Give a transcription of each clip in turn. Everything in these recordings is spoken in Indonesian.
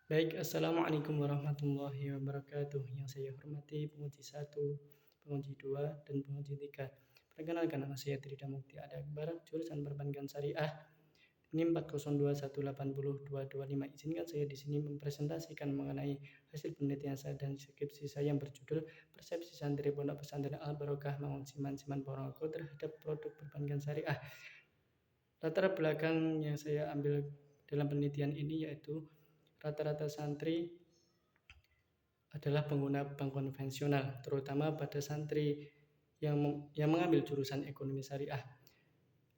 Baik, Assalamualaikum warahmatullahi wabarakatuh. Yang saya hormati penguji 1, penguji 2, dan penguji 3. Perkenalkan, nama saya Trida Mukti Ada Akbar, jurusan Perbankan Syariah, NIM 402180225. Izinkan saya di sini mempresentasikan mengenai hasil penelitian saya dan skripsi saya yang berjudul Persepsi Santri Pondok Pesantren Al Barokah Mangun Siman Ponorogo terhadap produk perbankan syariah. Latar belakang yang saya ambil dalam penelitian ini yaitu rata-rata santri adalah pengguna bank konvensional, terutama pada santri yang mengambil jurusan ekonomi syariah.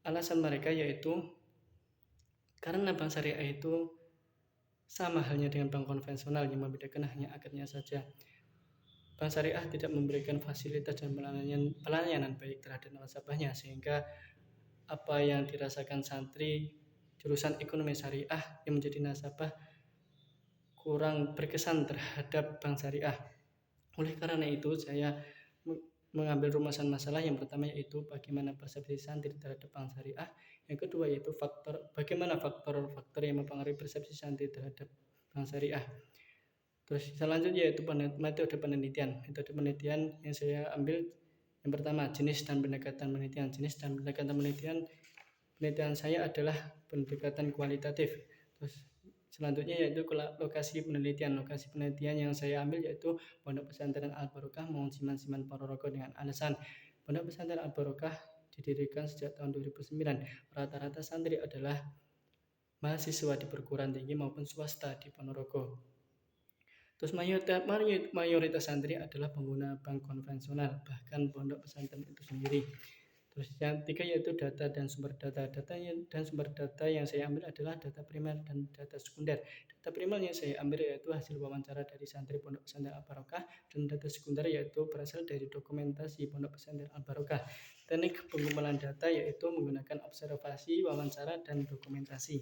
Alasan mereka yaitu karena bank syariah itu sama halnya dengan bank konvensional, yang membedakan hanya akadnya saja. Bank syariah tidak memberikan fasilitas dan pelayanan baik terhadap nasabahnya, sehingga apa yang dirasakan santri jurusan ekonomi syariah yang menjadi nasabah kurang berkesan terhadap bank syariah. Oleh karena itu, saya mengambil rumusan masalah yang pertama yaitu bagaimana persepsi santri terhadap bank syariah. Yang kedua yaitu bagaimana faktor-faktor yang mempengaruhi persepsi santri terhadap bank syariah. Terus selanjutnya yaitu metode penelitian. Metode penelitian yang saya ambil yang pertama jenis dan pendekatan penelitian. Jenis dan pendekatan penelitian saya adalah pendekatan kualitatif. Terus selanjutnya yaitu lokasi penelitian. Lokasi penelitian yang saya ambil yaitu Pondok Pesantren Al Barokah Mangun Siman Ponorogo, dengan alasan Pondok Pesantren Al Barokah didirikan sejak tahun 2009. Rata-rata santri adalah mahasiswa di perguruan tinggi maupun swasta di Ponorogo. Terus mayoritas santri adalah pengguna bank konvensional, bahkan pondok pesantren itu sendiri. Terus yang ketiga yaitu data dan sumber data. Sumber data yang saya ambil adalah data primer dan data sekunder. Data primer yang saya ambil yaitu hasil wawancara dari santri Pondok Pesantren Al Barokah, dan data sekunder yaitu berasal dari dokumentasi Pondok Pesantren Al Barokah. Teknik pengumpulan data yaitu menggunakan observasi, wawancara, dan dokumentasi.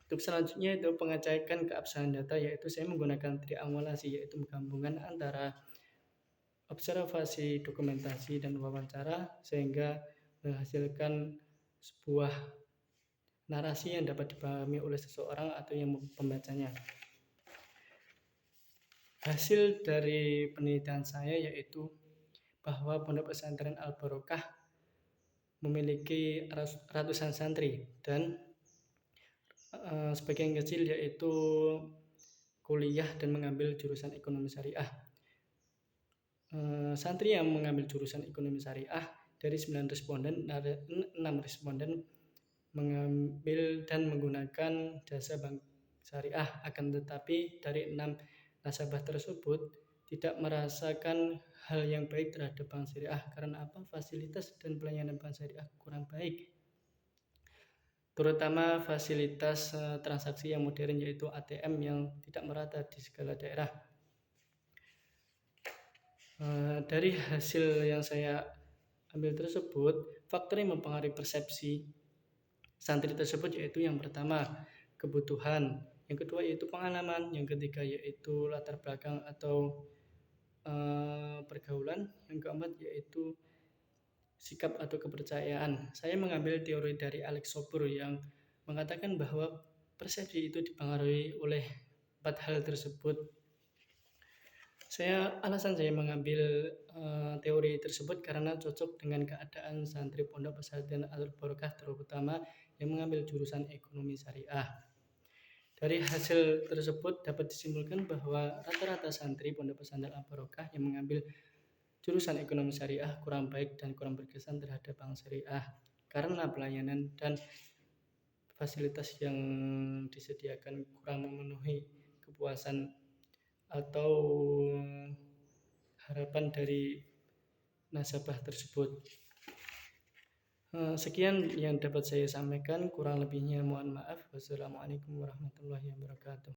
Untuk selanjutnya itu pengecekan keabsahan data, yaitu saya menggunakan triangulasi, yaitu menggabungkan antara observasi, dokumentasi, dan wawancara sehingga menghasilkan sebuah narasi yang dapat dipahami oleh seseorang atau yang pembacanya. Hasil dari penelitian saya yaitu bahwa Pondok Pesantren Al Barokah memiliki ratusan santri dan sebagian kecil yaitu kuliah dan mengambil jurusan ekonomi syariah. Santri yang mengambil jurusan ekonomi syariah dari 9 responden, ada 6 responden mengambil dan menggunakan jasa bank syariah, akan tetapi dari 6 nasabah tersebut tidak merasakan hal yang baik terhadap bank syariah. Karena apa? Fasilitas dan pelayanan bank syariah kurang baik, terutama fasilitas transaksi yang modern yaitu ATM yang tidak merata di segala daerah. Dari hasil yang saya ambil tersebut, faktor yang mempengaruhi persepsi santri tersebut yaitu yang pertama kebutuhan, yang kedua yaitu pengalaman, yang ketiga yaitu latar belakang atau pergaulan, yang keempat yaitu sikap atau kepercayaan. Saya mengambil teori dari Alex Sopur yang mengatakan bahwa persepsi itu dipengaruhi oleh 4 hal tersebut. Alasan saya mengambil teori tersebut karena cocok dengan keadaan santri Pondok Pesantren Al Barokah, terutama yang mengambil jurusan ekonomi syariah. Dari hasil tersebut dapat disimpulkan bahwa rata-rata santri Pondok Pesantren Al Barokah yang mengambil jurusan ekonomi syariah kurang baik dan kurang berkesan terhadap bank syariah karena pelayanan dan fasilitas yang disediakan kurang memenuhi kepuasan atau harapan dari nasabah tersebut. Sekian yang dapat saya sampaikan, kurang lebihnya mohon maaf. Wassalamualaikum warahmatullahi wabarakatuh.